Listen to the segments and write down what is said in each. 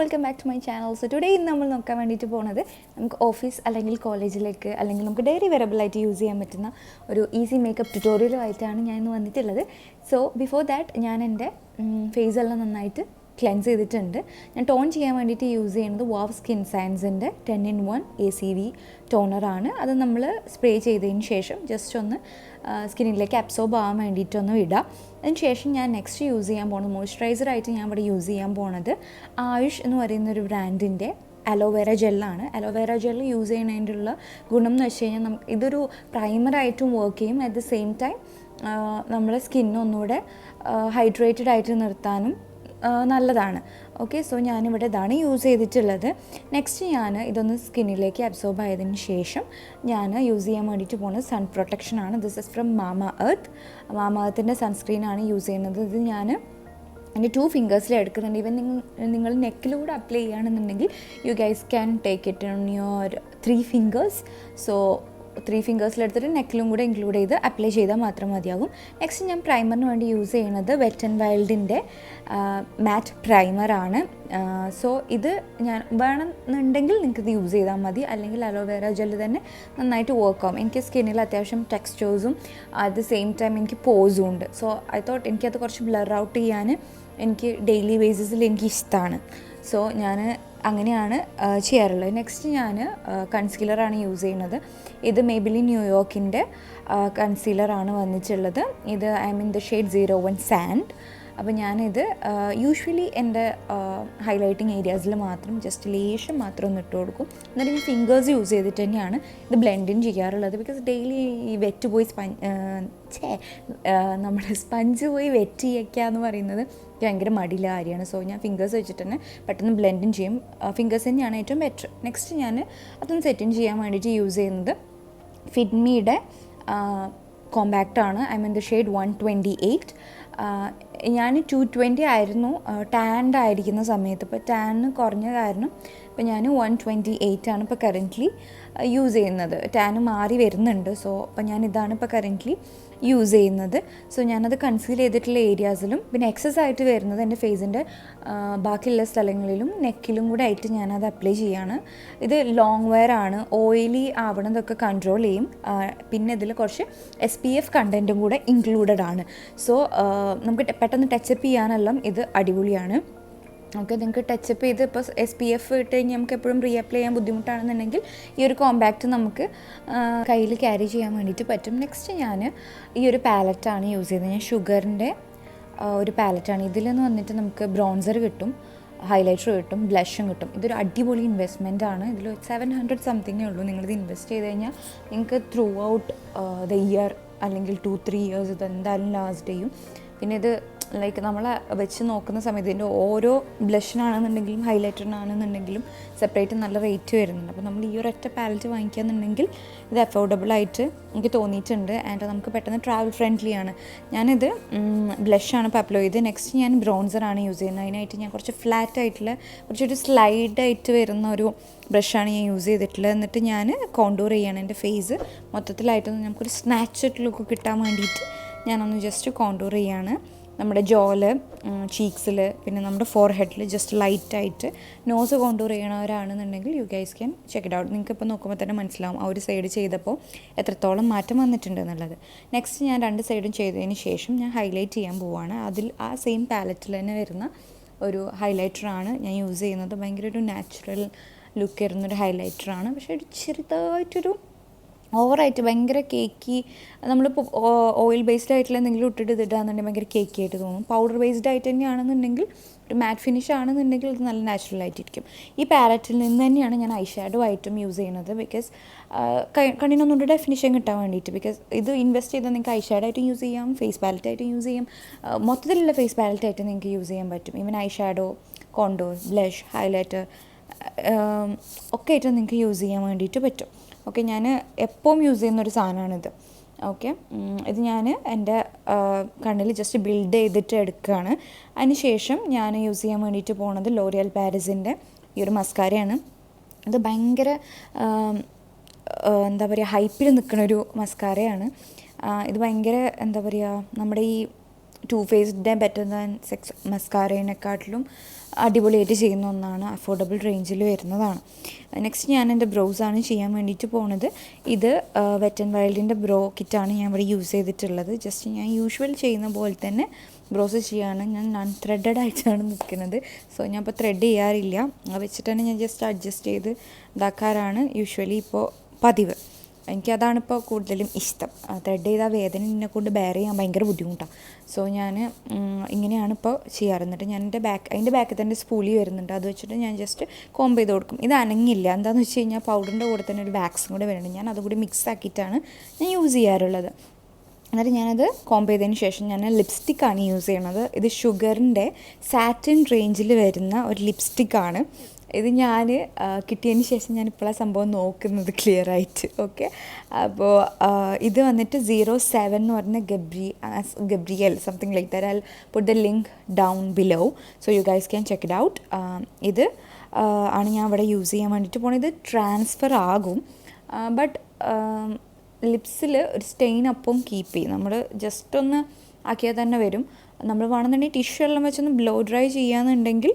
Welcome back to my channel. So today ഇന്ന് നമ്മൾ നോക്കാൻ വേണ്ടിയിട്ട് പോകുന്നത് നമുക്ക് ഓഫീസ് അല്ലെങ്കിൽ കോളേജിലേക്ക് അല്ലെങ്കിൽ നമുക്ക് ഡെയിലി വെറബിളായിട്ട് യൂസ് ചെയ്യാൻ പറ്റുന്ന ഒരു ഈസി മേക്കപ്പ് ട്യൂട്ടോറിയലുമായിട്ടാണ് ഞാൻ ഇന്ന് വന്നിട്ടുള്ളത്. സോ ബിഫോർ ദാറ്റ് ഞാൻ എൻ്റെ ഫേസെല്ലാം നന്നായിട്ട് ക്ലെൻസ് ചെയ്തിട്ടുണ്ട്. ഞാൻ ടോൺ ചെയ്യാൻ വേണ്ടിയിട്ട് യൂസ് ചെയ്യുന്നത് വാവ് സ്കിൻ സയൻസിൻ്റെ 10-in-1 ACV ടോണറാണ്. അത് നമ്മൾ സ്പ്രേ ചെയ്തതിന് ശേഷം ജസ്റ്റ് ഒന്ന് സ്കിന്നിലേക്ക് അബ്സോർബ് ആവാൻ വേണ്ടിയിട്ടൊന്ന് ഇടുക. അതിന് ശേഷം ഞാൻ നെക്സ്റ്റ് യൂസ് ചെയ്യാൻ പോകുന്നത് മോയ്സ്ചറൈസറായിട്ട് ഞാൻ ഇവിടെ യൂസ് ചെയ്യാൻ പോകുന്നത് ആയുഷ് എന്ന് പറയുന്നൊരു ബ്രാൻഡിൻ്റെ അലോവേര ജെല്ലാണ്. അലോവേര ജെൽ യൂസ് ചെയ്യുന്നതിൻ്റെ ഗുണം എന്ന് വെച്ച് കഴിഞ്ഞാൽ നമുക്ക് ഇതൊരു പ്രൈമറായിട്ടും വർക്ക് ചെയ്യും. അറ്റ് ദ സെയിം ടൈം നമ്മുടെ സ്കിന്നൊന്നുകൂടെ ഹൈഡ്രേറ്റഡ് ആയിട്ട് നിർത്താനും നല്ലതാണ്. ഓക്കെ, സോ ഞാനിവിടെ ഇതാണ് യൂസ് ചെയ്തിട്ടുള്ളത്. നെക്സ്റ്റ് ഞാൻ ഇതൊന്ന് സ്കിന്നിലേക്ക് അബ്സോർബ് ആയതിന് ശേഷം ഞാൻ യൂസ് ചെയ്യാൻ വേണ്ടിയിട്ട് പോകുന്നത് സൺ പ്രൊട്ടക്ഷനാണ്. ദിസ് ഇസ് ഫ്രം മാമ എർത്തിൻ്റെ സൺസ്ക്രീനാണ് യൂസ് ചെയ്യുന്നത്. ഇത് ഞാൻ എൻ്റെ 2 ഫിംഗേഴ്സിൽ എടുക്കുന്നുണ്ട്. ഈവൻ നിങ്ങൾ നെക്കിലൂടെ അപ്ലൈ ചെയ്യുകയാണെന്നുണ്ടെങ്കിൽ you guys can take it on your 3 fingers. So 3 ഫിംഗേഴ്സിലെടുത്തിട്ട് നെക്കിലും കൂടെ ഇൻക്ലൂഡ് ചെയ്ത് അപ്ലൈ ചെയ്താൽ മാത്രം മതിയാകും. നെക്സ്റ്റ് ഞാൻ പ്രൈമറിന് വേണ്ടി യൂസ് ചെയ്യുന്നത് വെറ്റ് ആൻഡ് വൈൽഡിൻ്റെ മാറ്റ് പ്രൈമറാണ്. സോ ഇത് ഞാൻ വേണമെന്നുണ്ടെങ്കിൽ നിങ്ങൾക്ക് ഇത് യൂസ് ചെയ്താൽ മതി, അല്ലെങ്കിൽ അലോവേര ജെല്ല് തന്നെ നന്നായിട്ട് വർക്ക് ആവും. എനിക്ക് സ്കിന്നിൽ അത്യാവശ്യം ടെക്സ്ചേഴ്സും അറ്റ് ദ സെയിം ടൈം എനിക്ക് പോസും ഉണ്ട്. സോ ഐ തോട്ട് എനിക്കത് കുറച്ച് ബ്ലർ ഔട്ട് ചെയ്യാൻ എനിക്ക് ഡെയിലി ബേസിസിൽ എനിക്ക് ഇഷ്ടമാണ്. സോ ഞാൻ അങ്ങനെയാണ് ചെയ്യാറുള്ളത്. നെക്സ്റ്റ് ഞാൻ കൺസീലറാണ് യൂസ് ചെയ്യുന്നത്. ഇത് മേബിലിൻ ന്യൂയോർക്കിൻ്റെ കൺസീലറാണ് വന്നിട്ടുള്ളത്. ഇത് I mean the shade 01 sand. അപ്പോൾ ഞാനിത് യൂഷ്വലി എൻ്റെ ഹൈലൈറ്റിങ് ഏരിയാസിൽ മാത്രം ജസ്റ്റ് ലേശം മാത്രം ഒന്ന് ഇട്ട് കൊടുക്കും. എന്നിട്ട് ഞാൻ ഫിംഗേഴ്സ് യൂസ് ചെയ്തിട്ട് തന്നെയാണ് ഇത് ബ്ലെൻഡിങ് ചെയ്യാറുള്ളത്. ബിക്കോസ് ഡെയിലി ഈ വെറ്റ് പോയി നമ്മുടെ സ്പഞ്ച് പോയി വെറ്റ് ചെയ്യിക്കുക എന്ന് പറയുന്നത് ഭയങ്കര മടിയുള്ള കാര്യമാണ്. സോ ഞാൻ ഫിംഗേഴ്സ് വെച്ചിട്ട് തന്നെ പെട്ടെന്ന് ബ്ലെൻഡിങ് ചെയ്യും. ഫിംഗേഴ്സ് തന്നെയാണ് ഏറ്റവും ബെറ്റർ. നെക്സ്റ്റ് ഞാൻ അതൊന്ന് സെറ്റിങ് ചെയ്യാൻ വേണ്ടിയിട്ട് യൂസ് ചെയ്യുന്നത് ഫിറ്റ്മിയുടെ കോമ്പാക്റ്റാണ്. I mean the shade 128. ഞാൻ 220 ആയിരുന്നു ടാൻഡ് ആയിരിക്കുന്ന സമയത്ത്. ഇപ്പോൾ ടാന് കുറഞ്ഞ കാരണം ഇപ്പോൾ ഞാൻ 128 ആണ് ഇപ്പോൾ കറൻ്റ്ലി യൂസ് ചെയ്യുന്നത്. ടാന് മാറി വരുന്നുണ്ട്. സോ അപ്പോൾ ഞാൻ ഇതാണ് ഇപ്പോൾ കറൻ്റ്ലി യൂസ് ചെയ്യുന്നത്. സോ ഞാനത് കൺസീൽ ചെയ്തിട്ടുള്ള ഏരിയാസിലും പിന്നെ എക്സസ് ആയിട്ട് വരുന്നത് എൻ്റെ ഫേസിൻ്റെ ബാക്കിയുള്ള സ്ഥലങ്ങളിലും നെക്കിലും കൂടെ ആയിട്ട് ഞാനത് അപ്ലൈ ചെയ്യാണ്. ഇത് ലോങ് വെയർ ആണ്. ഓയിലി ആവണതൊക്കെ കൺട്രോൾ ചെയ്യും. പിന്നെ ഇതിൽ കുറച്ച് SPF കണ്ടൻറ്റും കൂടെ ഇൻക്ലൂഡഡ് ആണ്. സോ നമുക്ക് പെട്ടെന്ന് ടച്ചപ്പ് ചെയ്യാനെല്ലാം ഇത് അടിപൊളിയാണ്. ഓക്കെ, നിങ്ങൾക്ക് ടച്ചപ്പ് ചെയ്ത് ഇപ്പോൾ SPF ഇട്ട് കഴിഞ്ഞാൽ നമുക്ക് എപ്പോഴും റീ അപ്ലൈ ചെയ്യാൻ ബുദ്ധിമുട്ടാണെന്നുണ്ടെങ്കിൽ ഈ ഒരു കോമ്പാക്റ്റ് നമുക്ക് കയ്യിൽ ക്യാരി ചെയ്യാൻ വേണ്ടിയിട്ട് പറ്റും. നെക്സ്റ്റ് ഞാൻ ഈ ഒരു പാലറ്റാണ് യൂസ് ചെയ്യുന്നത്. ഞാൻ ഷുഗറിൻ്റെ ഒരു പാലറ്റാണ്. ഇതിലെന്ന് വന്നിട്ട് നമുക്ക് ബ്രോൺസർ കിട്ടും, ഹൈലൈറ്റർ കിട്ടും, ബ്ലഷും കിട്ടും. ഇതൊരു അടിപൊളി ഇൻവെസ്റ്റ്മെൻ്റ് ആണ്. ഇതിൽ 700 സംതിങ്ങേ ഉള്ളൂ. നിങ്ങളിത് ഇൻവെസ്റ്റ് ചെയ്ത് കഴിഞ്ഞാൽ നിങ്ങൾക്ക് ത്രൂ ഔട്ട് ദ ഇയർ അല്ലെങ്കിൽ 2-3 ഇയേഴ്സ് ഇത് എന്തായാലും ലാസ്റ്റ് ചെയ്യും. പിന്നെ ഇത് ലൈക്ക് നമ്മൾ വെച്ച് നോക്കുന്ന സമയത്ത് ഇതിൻ്റെ ഓരോ ബ്ലഷിനാണെന്നുണ്ടെങ്കിലും ഹൈലൈറ്ററിനാണെന്നുണ്ടെങ്കിലും സെപ്പറേറ്റ് നല്ല റേറ്റ് വരുന്നുണ്ട്. അപ്പോൾ നമ്മൾ ഈ ഒരു ഒറ്റ പാലറ്റ് വാങ്ങിക്കുകയെന്നുണ്ടെങ്കിൽ ഇത് അഫോർഡബിളായിട്ട് എനിക്ക് തോന്നിയിട്ടുണ്ട്. ആൻഡ് നമുക്ക് പെട്ടെന്ന് ട്രാവൽ ഫ്രണ്ട്ലിയാണ്. ഞാനിത് ബ്ലഷാണ് ഇപ്പോൾ അപ്ലൈ ചെയ്ത്. നെക്സ്റ്റ് ഞാൻ ബ്രോൺസറാണ് യൂസ് ചെയ്യുന്നത്. അതിനായിട്ട് ഞാൻ കുറച്ച് ഫ്ലാറ്റ് ആയിട്ടുള്ള കുറച്ചൊരു സ്ലൈഡായിട്ട് വരുന്ന ഒരു ബ്രഷാണ് ഞാൻ യൂസ് ചെയ്തിട്ടുള്ളത്. എന്നിട്ട് ഞാൻ കോണ്ടൂർ ചെയ്യാണ് എൻ്റെ ഫേസ് മൊത്തത്തിലായിട്ടൊന്ന് നമുക്കൊരു സ്നാച്ചഡ് ലുക്ക് കിട്ടാൻ വേണ്ടിയിട്ട് ഞാനൊന്ന് ജസ്റ്റ് കോണ്ടൂർ ചെയ്യാണ്. നമ്മുടെ ജോല്, ചീക്സിൽ, പിന്നെ നമ്മുടെ ഫോർഹെഡിൽ ജസ്റ്റ് ലൈറ്റായിട്ട് നോസ് കോണ്ടൂർ ചെയ്യണവരാണെന്നുണ്ടെങ്കിൽ you guys can check it out. നിങ്ങൾക്ക് ഇപ്പോൾ നോക്കുമ്പോൾ തന്നെ മനസ്സിലാവും ആ ഒരു സൈഡ് ചെയ്തപ്പോൾ എത്രത്തോളം മാറ്റം വന്നിട്ടുണ്ട് എന്നുള്ളത്. നെക്സ്റ്റ് ഞാൻ 2 സൈഡും ചെയ്തതിന് ശേഷം ഞാൻ ഹൈലൈറ്റ് ചെയ്യാൻ പോവുകയാണ്. അതിൽ ആ സെയിം പാലറ്റിൽ തന്നെ വരുന്ന ഒരു ഹൈലൈറ്ററാണ് ഞാൻ യൂസ് ചെയ്യുന്നത്. ഭയങ്കര ഒരു നാച്ചുറൽ ലുക്ക് വരുന്നൊരു ഹൈലൈറ്ററാണ്. പക്ഷേ ഒരു ചെറുതായിട്ടൊരു ഓവറായിട്ട് ഭയങ്കര കേക്കി, നമ്മളിപ്പോൾ ഓയിൽ ബേസ്ഡ് ആയിട്ടുള്ള എന്തെങ്കിലും ഇട്ടിട്ട് ഇതിടാന്നുണ്ടെങ്കിൽ ഭയങ്കര കേക്കി ആയിട്ട് തോന്നും. പൗഡർ ബേസ്ഡ് ആയിട്ട് തന്നെയാണെന്നുണ്ടെങ്കിൽ ഒരു മാറ്റ് ഫിനിഷ് ആണെന്നുണ്ടെങ്കിൽ ഇത് നല്ല നാച്ചുറൽ ആയിട്ടിരിക്കും. ഈ പാലറ്റിൽ നിന്ന് തന്നെയാണ് ഞാൻ ഐ ഷാഡോ ആയിട്ടും യൂസ് ചെയ്യുന്നത്. ബിക്കോസ് കണ്ണിനൊന്നുകൂടി ഡെഫിനിഷൻ കിട്ടാൻ വേണ്ടിയിട്ട്. ബിക്കോസ് ഇത് ഇൻവെസ്റ്റ് ചെയ്താൽ നിങ്ങൾക്ക് ഐ ഷാഡോ ആയിട്ടും യൂസ് ചെയ്യാം, ഫേസ് പാലറ്റായിട്ടും യൂസ് ചെയ്യാം, മൊത്തത്തിലുള്ള ഫേസ് പാലറ്റായിട്ട് നിങ്ങൾക്ക് യൂസ് ചെയ്യാൻ പറ്റും. Even I shadow, contour, blush, highlighter ഒക്കെ ആയിട്ട് നിങ്ങൾക്ക് യൂസ് ചെയ്യാൻ വേണ്ടിയിട്ട് പറ്റും. ഓക്കെ, ഞാൻ എപ്പോഴും യൂസ് ചെയ്യുന്നൊരു സാധനമാണിത്. ഓക്കെ, ഇത് ഞാൻ എൻ്റെ കണ്ണിൽ ജസ്റ്റ് ബിൽഡ് ചെയ്തിട്ട് എടുക്കുകയാണ്. അതിന് ശേഷം ഞാൻ യൂസ് ചെയ്യാൻ വേണ്ടിയിട്ട് പോകുന്നത് ലോറിയൽ പാരീസിൻ്റെ ഈ ഒരു മസ്കാരയാണ്. ഇത് ഭയങ്കര എന്താ പറയുക ഹൈപ്പിൽ നിൽക്കുന്നൊരു മസ്കാരയാണ്. ഇത് ഭയങ്കര എന്താ പറയുക നമ്മുടെ ഈ Too Faced better than sex മസ്കാരേനെക്കാട്ടിലും അടിപൊളിയായിട്ട് ചെയ്യുന്ന ഒന്നാണ്, അഫോർഡബിൾ റേഞ്ചിൽ വരുന്നതാണ്. നെക്സ്റ്റ് ഞാൻ എൻ്റെ ബ്രോസാണ് ചെയ്യാൻ വേണ്ടിയിട്ട് പോണത്. ഇത് വെറ്റ് ആൻഡ് വൈൽഡിൻ്റെ ബ്രോ കിറ്റാണ് ഞാൻ ഇവിടെ യൂസ് ചെയ്തിട്ടുള്ളത്. ജസ്റ്റ് ഞാൻ യൂഷ്വൽ ചെയ്യുന്ന പോലെ തന്നെ ബ്രോസ് ചെയ്യാണ്. ഞാൻ നൺ ത്രെഡഡ് ആയിട്ടാണ് നിൽക്കുന്നത്. സോ ഞാൻ ഇപ്പോൾ ത്രെഡ് ചെയ്യാറില്ല, അത് വെച്ചിട്ട് തന്നെ ഞാൻ ജസ്റ്റ് അഡ്ജസ്റ്റ് ചെയ്ത് ഇതാക്കാറാണ് യൂഷ്വലി ഇപ്പോൾ പതിവ്. എനിക്കതാണിപ്പോൾ കൂടുതലും ഇഷ്ടം. ത്രെഡ് ചെയ്താൽ വേദന എന്നെക്കൊണ്ട് ബെയർ ചെയ്യാൻ ഭയങ്കര ബുദ്ധിമുട്ടാണ്. സോ ഞാൻ ഇങ്ങനെയാണ് ഇപ്പോൾ ചെയ്യാറ്. എന്നിട്ട് ഞാൻ അതിൻ്റെ ബാക്കിൽ തന്നെ സ്പൂളി വരുന്നുണ്ട്, അത് വെച്ചിട്ട് ഞാൻ ജസ്റ്റ് കോംബ് ചെയ്ത് കൊടുക്കും. ഇത് അനങ്ങില്ല, എന്താണെന്ന് വെച്ച് കഴിഞ്ഞാൽ പൗഡറിൻ്റെ കൂടെ തന്നെ ഒരു വാക്സും കൂടെ വരുന്നുണ്ട്. ഞാൻ അതുകൂടി മിക്സ് ആക്കിയിട്ടാണ് ഞാൻ യൂസ് ചെയ്യാറുള്ളത്. എന്നിട്ട് ഞാനത് കോംബ് ചെയ്തതിന് ശേഷം ഞാൻ ലിപ്സ്റ്റിക്കാണ് യൂസ് ചെയ്യണത്. ഇത് ഷുഗറിൻ്റെ സാറ്റിൻ റേഞ്ചിൽ വരുന്ന ഒരു ലിപ്സ്റ്റിക്കാണ്. ഇത് ഞാൻ കിട്ടിയതിന് ശേഷം ഞാൻ ഇപ്പോഴാണ് സംഭവം നോക്കുന്നത് ക്ലിയർ ആയിട്ട്. ഓക്കെ, അപ്പോൾ ഇത് വന്നിട്ട് 07 എന്ന് പറഞ്ഞ Gabriel something like that. I put the link down below so you guys can check it out. ഇത് ആണ് ഞാൻ ഇവിടെ യൂസ് ചെയ്യാൻ വേണ്ടിയിട്ട് പോകുന്നത്. ഇത് ട്രാൻസ്ഫർ ആകും, ബട്ട് ലിപ്സിൽ ഒരു സ്റ്റെയിൻ അപ്പം കീപ്പ് ചെയ്യും. നമ്മൾ ജസ്റ്റ് ഒന്ന് ആക്കിയാൽ തന്നെ വരും. നമ്മൾ വേണമെന്നുണ്ടെങ്കിൽ ടിഷ്യൂ എല്ലാം വെച്ചൊന്ന് ബ്ലോ ഡ്രൈ ചെയ്യാന്നുണ്ടെങ്കിൽ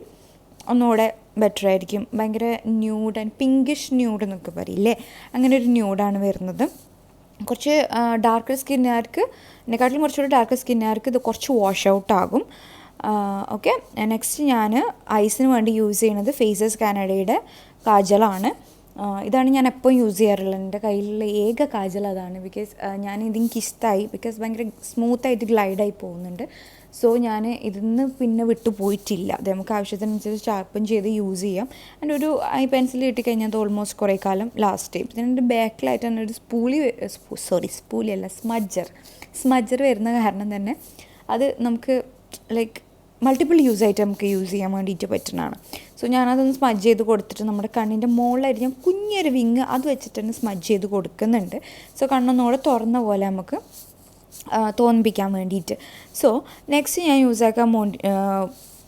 ഒന്നുകൂടെ ബെറ്റർ ആയിരിക്കും. ഭയങ്കര ന്യൂഡ് ആൻഡ് പിങ്കിഷ് ന്യൂഡ് എന്നൊക്കെ പറയില്ലേ, അങ്ങനെ ഒരു ന്യൂഡാണ് വരുന്നത്. കുറച്ച് ഡാർക്കർ സ്കിന്നുകാർക്ക്, എന്നെക്കാട്ടിലും കുറച്ചുകൂടി ഡാർക്കർ സ്കിന്നുകാർക്ക് ഇത് കുറച്ച് വാഷ് ഔട്ട് ആകും. ഓക്കെ, നെക്സ്റ്റ് ഞാൻ ഐസിന് വേണ്ടി യൂസ് ചെയ്യുന്നത് ഫേസസ് കാനഡയുടെ കാജലാണ്. ഇതാണ് ഞാൻ എപ്പോൾ യൂസ് ചെയ്യാറുള്ളത്. എൻ്റെ കയ്യിലുള്ള ഏക കാജൽ അതാണ്. ബിക്കോസ് ഞാൻ ഇതിന് ഇഷ്ടമായി, ബിക്കോസ് ഭയങ്കര സ്മൂത്തായിട്ട് ഗ്ലൈഡായി പോകുന്നുണ്ട്. സോ ഞാൻ ഇതിന്ന് പിന്നെ വിട്ടു പോയിട്ടില്ല. അത് നമുക്ക് ആവശ്യത്തിനനുസരിച്ച് ഷാർപ്പൻ ചെയ്ത് യൂസ് ചെയ്യാം. ആൻഡ് ഒരു ഐ പെൻസിൽ കിട്ടിക്കഴിഞ്ഞാൽ അത് ഓൾമോസ്റ്റ് കുറേ കാലം ലാസ്റ്റ് ചെയ്യും. ഇതിൻ്റെ ബാക്കിലായിട്ട് തന്നെ ഒരു സ്പൂളിയല്ല സ്മജ്ജർ വരുന്ന കാരണം തന്നെ അത് നമുക്ക് ലൈക്ക് മൾട്ടിപ്പിൾ യൂസായിട്ട് നമുക്ക് യൂസ് ചെയ്യാൻ വേണ്ടിയിട്ട് പറ്റുന്നതാണ്. സോ ഞാനതൊന്ന് സ്മജ് ചെയ്ത് കൊടുത്തിട്ട് നമ്മുടെ കണ്ണിൻ്റെ മുകളിലായിട്ട് ഞാൻ കുഞ്ഞൊരു വിങ് അത് വെച്ചിട്ട് തന്നെ സ്മജ് ചെയ്ത് കൊടുക്കുന്നുണ്ട്. സോ കണ്ണൊന്നുകൂടെ തുറന്ന പോലെ നമുക്ക് തോന്നിപ്പിക്കാൻ വേണ്ടിയിട്ട്. സോ നെക്സ്റ്റ് ഞാൻ യൂസാക്കാൻ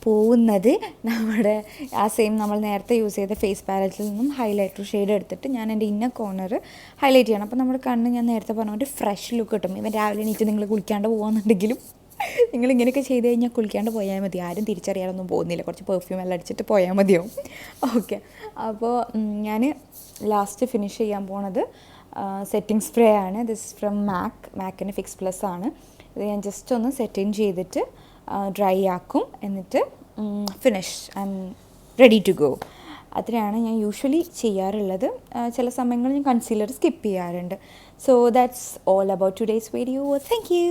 പോകുന്നത് നമ്മുടെ ആ സെയിം നമ്മൾ നേരത്തെ യൂസ് ചെയ്ത ഫേസ് പാലറ്റിൽ നിന്നും ഹൈലൈറ്റർ ഷെയ്ഡ് എടുത്തിട്ട് ഞാൻ എൻ്റെ ഇന്നർ കോർണർ ഹൈലൈറ്റ് ചെയ്യണം. അപ്പോൾ നമ്മുടെ കണ്ണ് ഞാൻ നേരത്തെ പറഞ്ഞ ഒരു ഫ്രഷ് ലുക്ക് കിട്ടും. ഇവൻ രാവിലെ എണീറ്റ് നിങ്ങൾ കുളിക്കാണ്ട് പോകുന്നുണ്ടെങ്കിലും നിങ്ങളിങ്ങനെയൊക്കെ ചെയ്ത് കഴിഞ്ഞാൽ കുളിക്കാണ്ട് പോയാൽ മതി, ആരും തിരിച്ചറിയാനൊന്നും പോകുന്നില്ല. കുറച്ച് പെർഫ്യൂം എല്ലാം അടിച്ചിട്ട് പോയാൽ മതിയാവും. ഓക്കെ, അപ്പോൾ ഞാൻ ലാസ്റ്റ് ഫിനിഷ് ചെയ്യാൻ പോണത് സെറ്റിംഗ് സ്പ്രേ ആണ്. ദിസ് ഫ്രം മാക്കിൻ്റെ ഫിക്സ് പ്ലസ് ആണ്. ഇത് ഞാൻ ജസ്റ്റ് ഒന്ന് സെറ്റിൻ ചെയ്തിട്ട് ഡ്രൈ ആക്കും, എന്നിട്ട് finish I am ready to go. അത്രയാണ് ഞാൻ യൂഷ്വലി ചെയ്യാറുള്ളത്. ചില സമയങ്ങളിൽ ഞാൻ കൺസീലർ സ്കിപ്പ് ചെയ്യാറുണ്ട്. So that's all about today's video. Thank U.